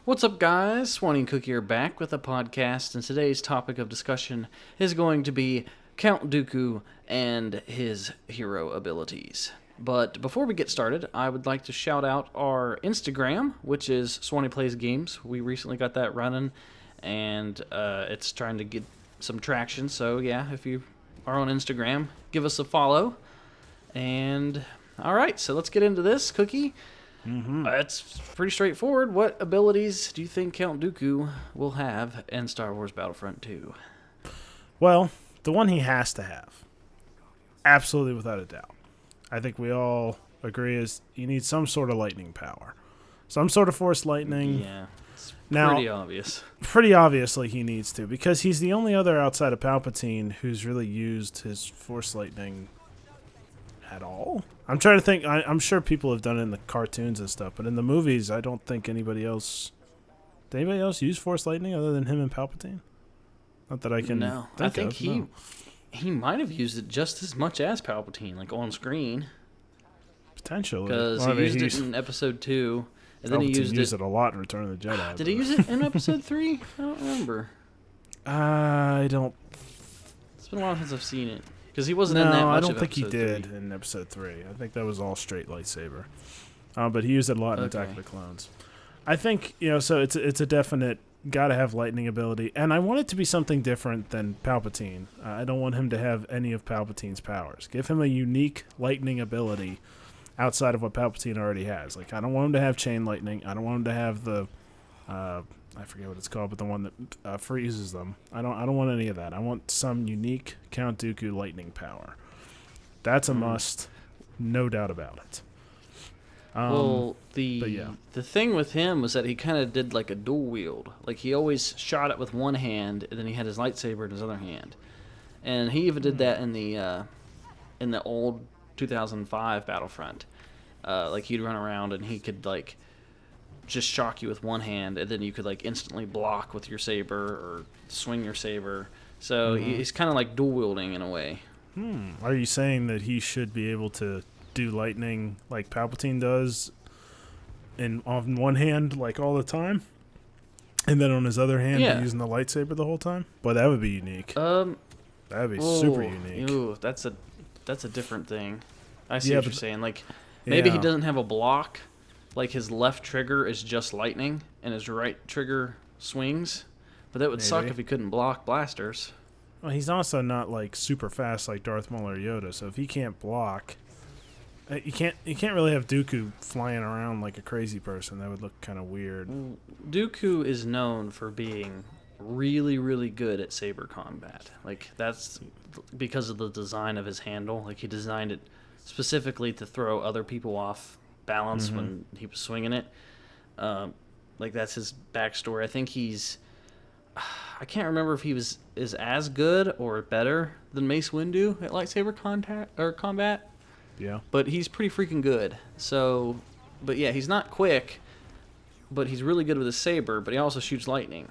What's up, guys? Swanee and Cookie are back with a podcast, and today's topic of discussion is going to be Count Dooku and his hero abilities. But before we get started, I would like to shout out our Instagram, which is Swanee Plays Games. We recently got that running, and it's trying to get some traction. So yeah, if you are on Instagram, give us a follow. And all right, so let's get into this, Cookie. It's pretty straightforward. What abilities do you think Count Dooku will have in Star Wars Battlefront 2? Well, the one he has to have, absolutely without a doubt, I think we all agree is he needs some sort of lightning power. Some sort of force lightning. Yeah, it's Now, pretty obvious. Pretty obviously he needs to, because he's the only other outside of Palpatine who's really used his force lightning at all. I'm trying to think. I'm sure people have done it in the cartoons and stuff, but in the movies, I don't think anybody else... Did anybody else use force lightning other than him and Palpatine? Not that I can I think he might have used it just as much as Palpatine, like on screen. Potentially. Because he used it in Episode 2, and then he used it a lot in Return of the Jedi. Did he use it in Episode 3? I don't remember. I don't... It's been a while since I've seen it. Because he wasn't in that much I of don't think he Episode did 3. in Episode 3. I think that was all straight lightsaber. But he used it a lot in Attack of the Clones. I think, so it's a definite gotta have lightning ability. And I want it to be something different than Palpatine. I don't want him to have any of Palpatine's powers. Give him a unique lightning ability outside of what Palpatine already has. Like, I don't want him to have chain lightning. I don't want him to have the... I forget what it's called, but the one that freezes them. I don't want any of that. I want some unique Count Dooku lightning power. That's a must, no doubt about it. The thing with him was that he kind of did like a dual wield. Like, he always shot it with one hand, and then he had his lightsaber in his other hand. And he even did that in the old 2005 Battlefront. Like, he'd run around and he could like just shock you with one hand, and then you could like instantly block with your saber or swing your saber. So he's kind of like dual wielding in a way. Are you saying that he should be able to do lightning like Palpatine does, and on one hand like all the time, and then on his other hand using the lightsaber the whole time? Boy, that would be unique. That'd be super unique. Ooh, that's a different thing. I see what you're saying. Like, maybe he doesn't have a block. Like, his left trigger is just lightning, and his right trigger swings. But that would suck if he couldn't block blasters. Well, he's also not, like, super fast like Darth Maul or Yoda, so if he can't block... You can't really have Dooku flying around like a crazy person. That would look kind of weird. Dooku is known for being really, really good at saber combat. Like, that's because of the design of his handle. Like, he designed it specifically to throw other people off balance when he was swinging it. Like, that's his backstory. I think I can't remember if he is as good or better than Mace Windu at lightsaber combat. Yeah. But he's pretty freaking good. So, but yeah, he's not quick, but he's really good with his saber, but he also shoots lightning.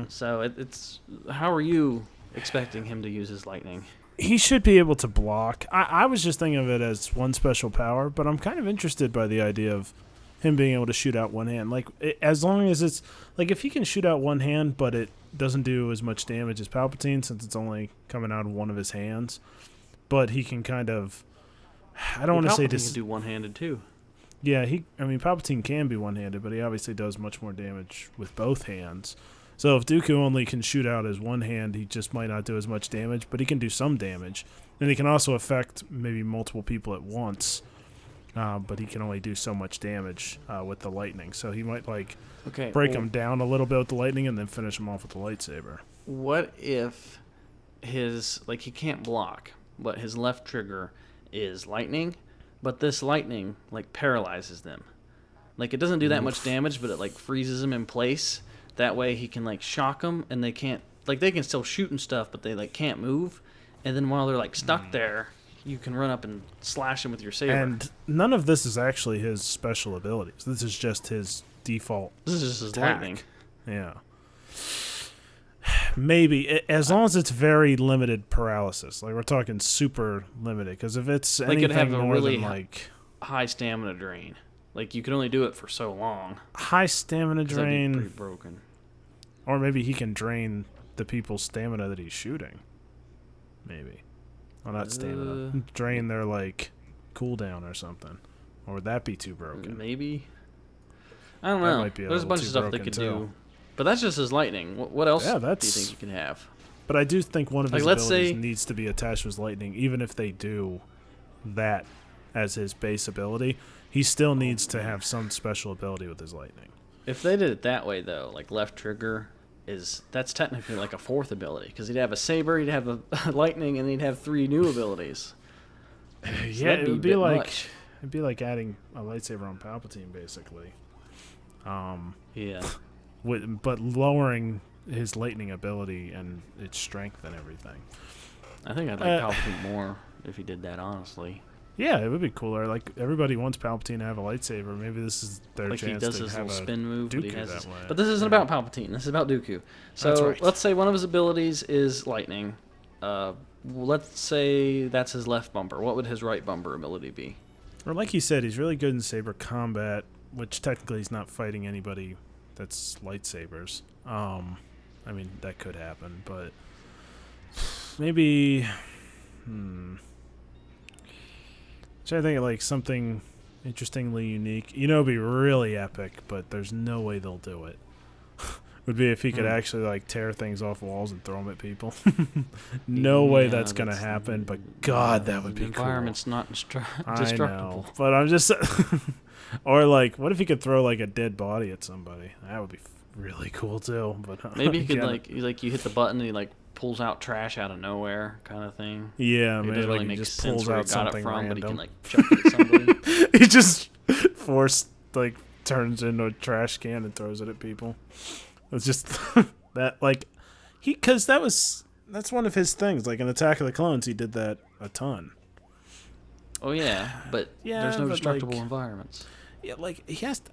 So it's how are you expecting him to use his lightning? He should be able to block. I was just thinking of it as one special power, but I'm kind of interested by the idea of him being able to shoot out one hand. Like, as long as it's... Like, if he can shoot out one hand, but it doesn't do as much damage as Palpatine, since it's only coming out of one of his hands, but he can kind of... I don't want to say... Palpatine can do one-handed, too. Yeah, Palpatine can be one-handed, but he obviously does much more damage with both hands. So if Dooku only can shoot out his one hand, he just might not do as much damage, but he can do some damage. And he can also affect maybe multiple people at once, but he can only do so much damage with the lightning. So he might break them down a little bit with the lightning and then finish them off with the lightsaber. What if he can't block, but his left trigger is lightning, but this lightning paralyzes them? Like, it doesn't do that much damage, but it freezes them in place. That way he can shock them, and they can't, they can still shoot and stuff, but they can't move. And then while they're stuck there, you can run up and slash them with your saber. And none of this is actually his special abilities. This is just his default. This is just his attack. lightning. Yeah. Maybe, as long as it's very limited paralysis. We're talking super limited, because if it's anything could have a more really than high stamina drain. Like, you can only do it for so long. High stamina 'Cause that'd be drain. pretty broken. Or maybe he can drain the people's stamina that he's shooting. Maybe. Well, not stamina. Drain their, like, cooldown or something. Or would that be too broken? Maybe. I don't That know. might be a There's a little bunch too of stuff they broken, could too. do. But that's just his lightning. What else Yeah, do you think that's- you can have? But I do think one of his Like, let's abilities say- needs to be attached to his lightning, even if they do that as his base ability. He still needs to have some special ability with his lightning. If they did it that way, though, like left trigger that's technically like a fourth ability, because he'd have a saber, he'd have a lightning, and he'd have 3 new abilities. So Yeah, that'd it would a be bit like much. it'd be like adding a lightsaber on Palpatine, basically. Yeah. But lowering his lightning ability and its strength and everything. I think I'd like Palpatine more if he did that, honestly. Yeah, it would be cooler. Like, everybody wants Palpatine to have a lightsaber. Maybe this is their Like, he chance does to his have little a spin move, but he Dooku has that his, way. but this isn't about Palpatine. This is about Dooku. That's So right. let's say one of his abilities is lightning. Let's say that's his left bumper. What would his right bumper ability be? Or like he said, he's really good in saber combat, which technically he's not fighting anybody that's lightsabers. I mean, that could happen, but maybe... So I think like something interestingly unique. You know, it'd be really epic, but there's no way they'll do it. Would be if he could actually like tear things off walls and throw them at people. No way that's gonna happen. But God, that would be The environment's not I destructible. know, but I'm just. Or like, what if he could throw like a dead body at somebody? That would be really cool too. But Maybe he could again, like you hit the button and he like pulls out trash out of nowhere, kind of thing. Yeah, It maybe doesn't like really he make just sense pulls where out he got it something from, but he can random. like chuck it at somebody. He just forced turns into a trash can and throws it at people. It's just that like because that's one of his things. Like in Attack of the Clones, he did that a ton. Oh yeah, but Yeah, there's no but, destructible like- environments. Yeah, like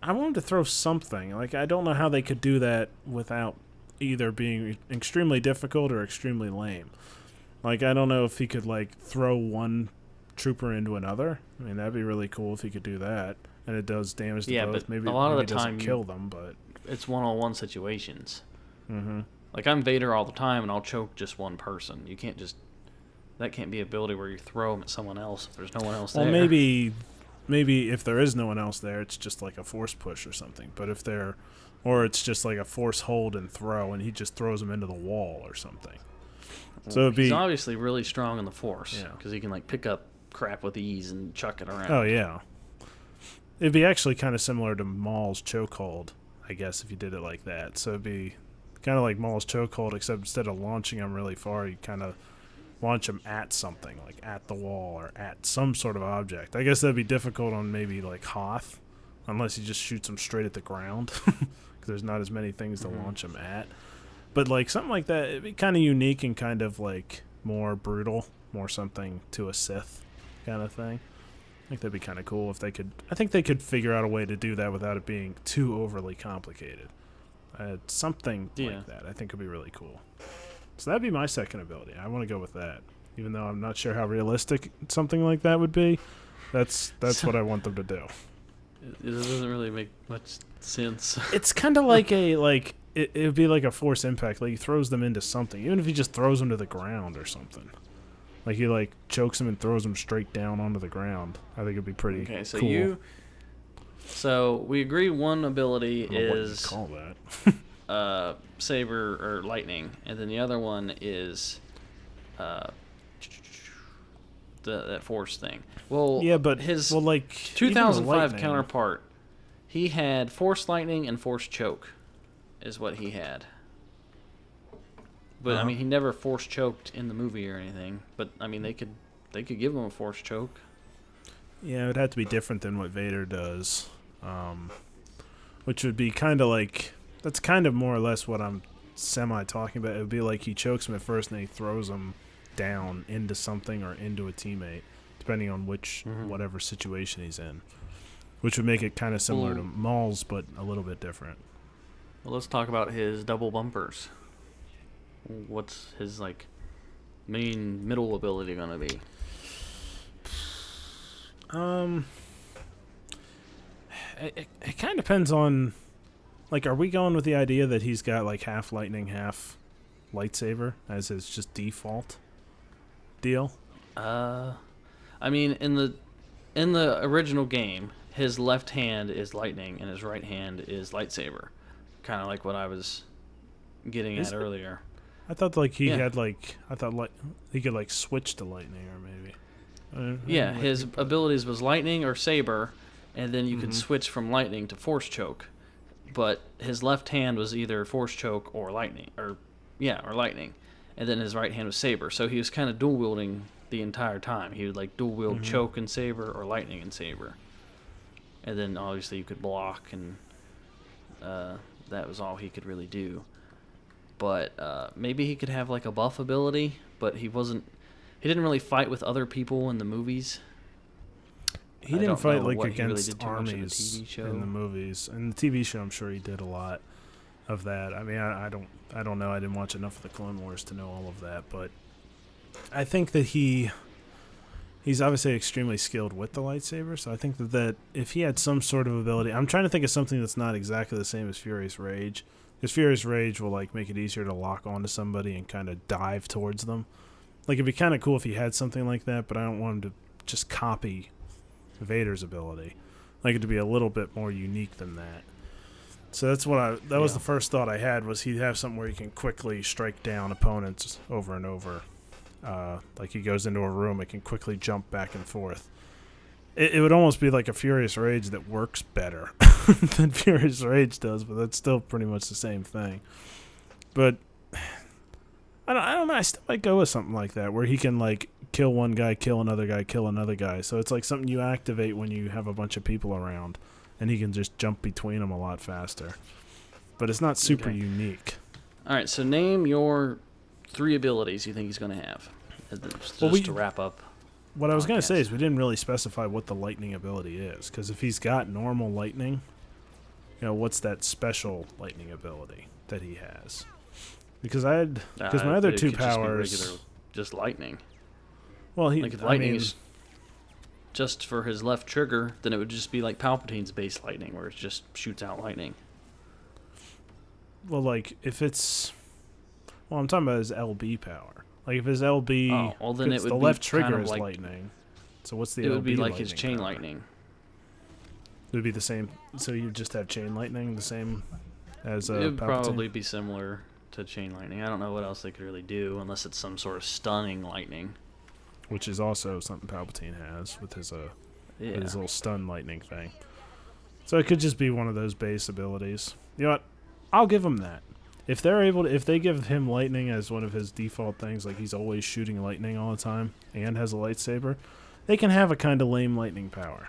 I want him to throw something. Like I don't know how they could do that without either being extremely difficult or extremely lame. Like I don't know if he could like throw one trooper into another. I mean that'd be really cool if he could do that, and it does damage to Yeah, both. but Maybe a lot of maybe the it doesn't time kill them, but It's one-on-one situations. mm-hmm. Like I'm Vader all the time, and I'll choke just one person. You can't just that can't be an ability where you throw them at someone else if there's no one else Well, there. maybe if there is no one else there, it's just like a force push or something. But if they're, or it's just like a force hold and throw, and he just throws them into the wall or something. So it'd be He's obviously really strong in the Force Yeah. because he can like pick up crap with ease and chuck it around. oh yeah, it'd be actually kind of similar to Maul's chokehold, I guess, if you did it like that. So it'd be kind of like Maul's chokehold, except instead of launching them really far, you kind of launch them at something, like at the wall or at some sort of object. I guess that'd be difficult on maybe like Hoth, unless he just shoots them straight at the ground, because there's not as many things to launch them at. But like something like that, it'd be kind of unique and kind of like more brutal, more something to a Sith kind of thing. I think that'd be kind of cool if they could. I think they could figure out a way to do that without it being too overly complicated. Something like that, I think would be really cool. So that'd be my second ability. I want to go with that, even though I'm not sure how realistic something like that would be. That's what I want them to do. It doesn't really make much sense. It's kind of like it would be like a force impact. Like he throws them into something, even if he just throws them to the ground or something. Like he like chokes them and throws them straight down onto the ground. I think it'd be pretty Okay, so cool. So we agree one ability I don't know what is you'd call that. saber or lightning, and then the other one is that force thing. Well, Yeah, but his like 2005 even the lightning- counterpart, he had force lightning and force choke, is what he had. But I mean, he never force choked in the movie or anything. But I mean, they could give him a force choke. Yeah, it would have to be different than what Vader does, which would be kind of like that's kind of more or less what I'm semi talking about. It would be like he chokes him at first and then he throws him down into something or into a teammate, depending on which whatever situation he's in, which would make it kind of similar to Maul's, but a little bit different. Well, let's talk about his double bumpers. What's his like main middle ability gonna be? it kind of depends on, like, are we going with the idea that he's got like half lightning, half lightsaber as his just default deal? I mean, in the original game, his left hand is lightning and his right hand is lightsaber, kind of like what I was getting at earlier. I thought like he had like he could like switch to lightning or maybe. Yeah, his abilities was lightning or saber, and then you could switch from lightning to force choke. But his left hand was either force choke or lightning, or lightning, and then his right hand was saber. So he was kind of dual wielding the entire time. He would like dual wield choke and saber or lightning and saber, and then obviously you could block, and that was all he could really do. But maybe he could have like a buff ability, but he didn't really fight with other people in the movies. He didn't fight like against armies in the movies. In the TV show, I'm sure he did a lot of that. I mean, I don't know. I didn't watch enough of the Clone Wars to know all of that, but I think that he's obviously extremely skilled with the lightsaber. So I think that if he had some sort of ability, I'm trying to think of something that's not exactly the same as Furious Rage. Because Furious Rage will like make it easier to lock onto somebody and kind of dive towards them. Like, it'd be kind of cool if he had something like that, but I don't want him to just copy Vader's ability. Like, it to be a little bit more unique than that. So that's what that was the first thought I had, was he'd have something where he can quickly strike down opponents over and over. Like, he goes into a room, it can quickly jump back and forth. It would almost be like a Furious Rage that works better than Furious Rage does, but that's still pretty much the same thing. But I don't know. I still might go with something like that, where he can like kill one guy, kill another guy, kill another guy. So it's like something you activate when you have a bunch of people around, and he can just jump between them a lot faster. But it's not super unique. All right, so name your 3 abilities you think he's going to have. Just to wrap up. What I was going to say is we didn't really specify what the lightning ability is, because if he's got normal lightning, what's that special lightning ability that he has? Because my other 2 powers, just lightning. Well, if lightning is just for his left trigger, then it would just be like Palpatine's base lightning, where it just shoots out lightning. Well, like if it's, I'm talking about his LB power. Like if his LB, then it would the be left trigger kind of is like, lightning. So what's the LB? It would be like lightning his chain power? lightning. It would be the same. So you just have chain lightning, the same as It would Palpatine? probably be similar to chain lightning. I don't know what else they could really do, unless it's some sort of stunning lightning. Which is also something Palpatine has with his his little stun lightning thing. So it could just be one of those base abilities. You know what? I'll give him that. If they give him lightning as one of his default things, like he's always shooting lightning all the time and has a lightsaber, they can have a kind of lame lightning power.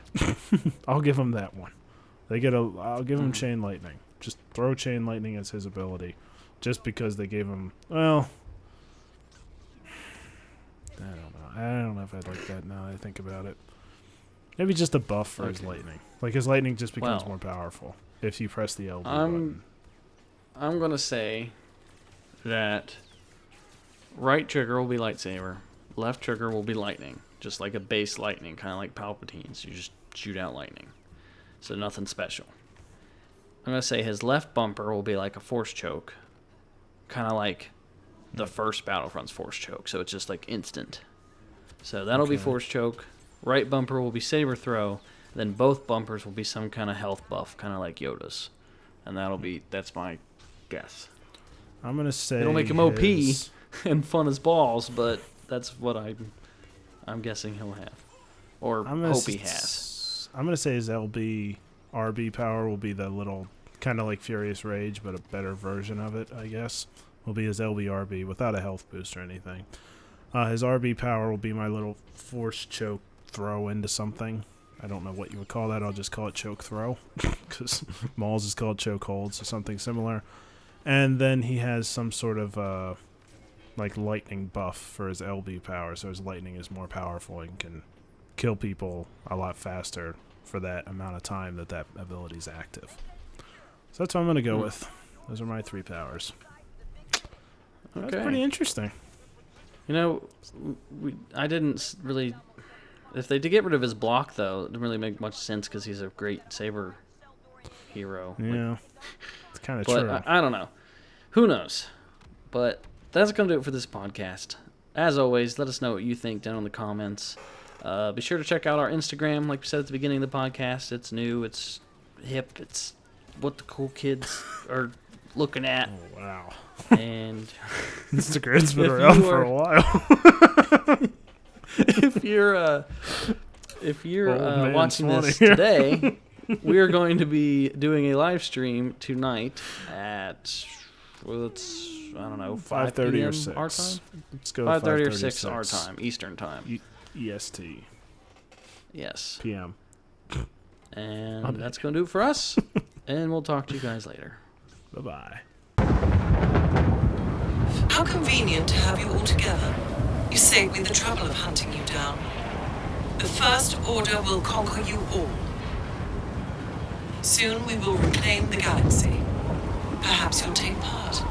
I'll give him that one. I'll give him chain lightning. Just throw chain lightning as his ability, just because they gave him. Well, I don't know. I don't know if I'd like that now that I think about it. Maybe just a buff for his lightning. Like his lightning just becomes more powerful if you press the LB button. I'm going to say that right trigger will be lightsaber, left trigger will be lightning, just like a base lightning, kind of like Palpatine's. You just shoot out lightning. So nothing special. I'm going to say his left bumper will be like a force choke, kind of like the first Battlefront's force choke. So it's just like instant. So that'll be force choke. Right bumper will be saber throw. Then both bumpers will be some kind of health buff, kind of like Yoda's. And that's my guess. I'm going to say it'll make him OP and fun as balls, but that's what I'm guessing he'll have. Or hope he has. I'm going to say his LB RB power will be the little, kind of like Furious Rage, but a better version of it, I guess. Will be his LB RB without a health boost or anything. His RB power will be my little force choke throw into something. I don't know what you would call that. I'll just call it choke throw, because Maul's is called choke hold, so something similar. And then he has some sort of like lightning buff for his LB power, so his lightning is more powerful and can kill people a lot faster for that amount of time that ability is active. So that's what I'm going to go with. Those are my 3 powers. Okay. That's pretty interesting. I didn't really... If they did get rid of his block, though, it didn't really make much sense because he's a great saber hero. Yeah, it's kind of But true. I don't know. Who knows? But that's going to do it for this podcast. As always, let us know what you think down in the comments. Be sure to check out our Instagram. Like we said at the beginning of the podcast, it's new, it's hip, it's what the cool kids are looking at. Oh, wow. And Instagram's been around for a while. if you're watching this today, we are going to be doing a live stream tonight at, well, it's, I don't know, 5:30 or 6 our time. Let's go 5:30 or 6 our time, Eastern time. EST. Yes. PM. And that's going to do it for us. And we'll talk to you guys later. Bye-bye. How convenient to have you all together. You saved me the trouble of hunting you down. The First Order will conquer you all. Soon we will reclaim the galaxy. Perhaps you'll take part.